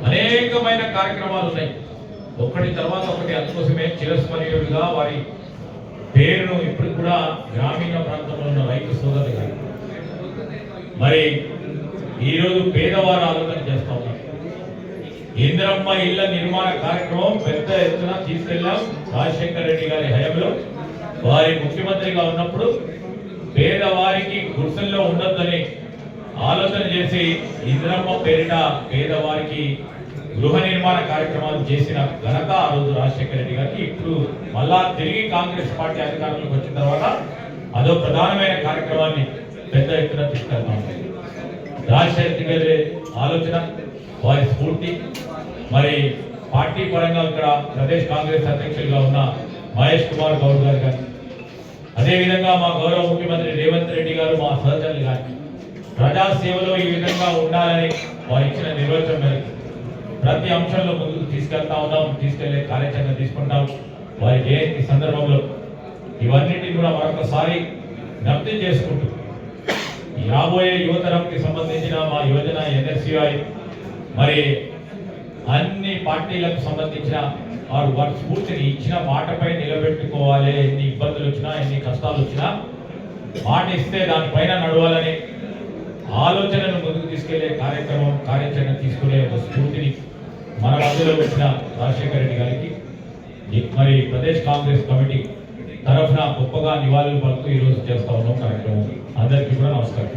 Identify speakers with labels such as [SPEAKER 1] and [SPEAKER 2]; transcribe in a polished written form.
[SPEAKER 1] అనేకమైన కార్యక్రమాలు ఉన్నాయి, ఒకటి తర్వాత ఒకటి. అందుకోసమే చిరస్మరణీయుడిగా వారి పేరును ఇప్పుడు కూడా గ్రామీణ ప్రాంతంలో ఉన్న రైతు సోదరులు మరి ఈరోజు పేదవారు ఆలోచన చేస్తా ఉన్నారు. ఇందిరమ్మ ఇళ్ల నిర్మాణ కార్యక్రమం పెద్ద ఎత్తున తీసుకెళ్లాం. రాజశేఖర రెడ్డి గారి హయాంలో వారి ముఖ్యమంత్రిగా ఉన్నప్పుడు పేదవారికి గుర్తుల్లో ఉండొద్దని ఆలోచన చేసి ఇందిరమ్మ పేరిట పేదవారికి గృహ నిర్మాణ కార్యక్రమాలు చేసిన ఘనత ఆ రోజు రాజశేఖర రెడ్డి గారికి. ఇప్పుడు మళ్ళా తిరిగి కాంగ్రెస్ పార్టీ అధికారంలోకి వచ్చిన తర్వాత అదో ప్రధానమైన కార్యక్రమాన్ని పెద్ద ఎత్తున తీసుకెళ్తాం. రాజశేఖర గారి ఆలోచన, వారి స్ఫూర్తి, మరి పార్టీ పరంగా ఇక్కడ ప్రదేశ్ కాంగ్రెస్ అధ్యక్షులుగా ఉన్న మహేష్ కుమార్ గౌడ్ గారు కానీ, అదేవిధంగా మా గౌరవ ముఖ్యమంత్రి రేవంత్ రెడ్డి గారు, మా సహచరులు కానీ ప్రజాసేవలో ఈ విధంగా ఉండాలని వారు ఇచ్చిన నిర్వచనం మేరకు ప్రతి అంశంలో ముందుకు తీసుకెళ్తా ఉన్నాం, తీసుకెళ్లే కార్యాచరణ తీసుకుంటాం. వారి జయంతి సందర్భంలో ఇవన్నిటిని కూడా మరొకసారి జ్ఞప్తి చేసుకుంటూ రాబోయే యువతరంకి సంబంధించిన మా యోజన NSCI మరి అన్ని పార్టీలకు సంబంధించిన వారి స్ఫూర్తిని ఇచ్చిన మాటపై నిలబెట్టుకోవాలి. ఎన్ని ఇబ్బందులు వచ్చినా, ఎన్ని కష్టాలు వచ్చినా మాట ఇస్తే దానిపైన నడవాలని ఆలోచనను ముందుకు తీసుకెళ్లే కార్యాచరణ తీసుకునే ఒక స్ఫూర్తిని మన మధ్యలో వచ్చిన రాజశేఖర రెడ్డి గారికి మరి ప్రదేశ్ కాంగ్రెస్ కమిటీ తరఫున గొప్పగా నివాళులు పలుకుతూ ఈరోజు చేస్తా ఉన్నాం కార్యక్రమం. అందరికీ కూడా నమస్కారం.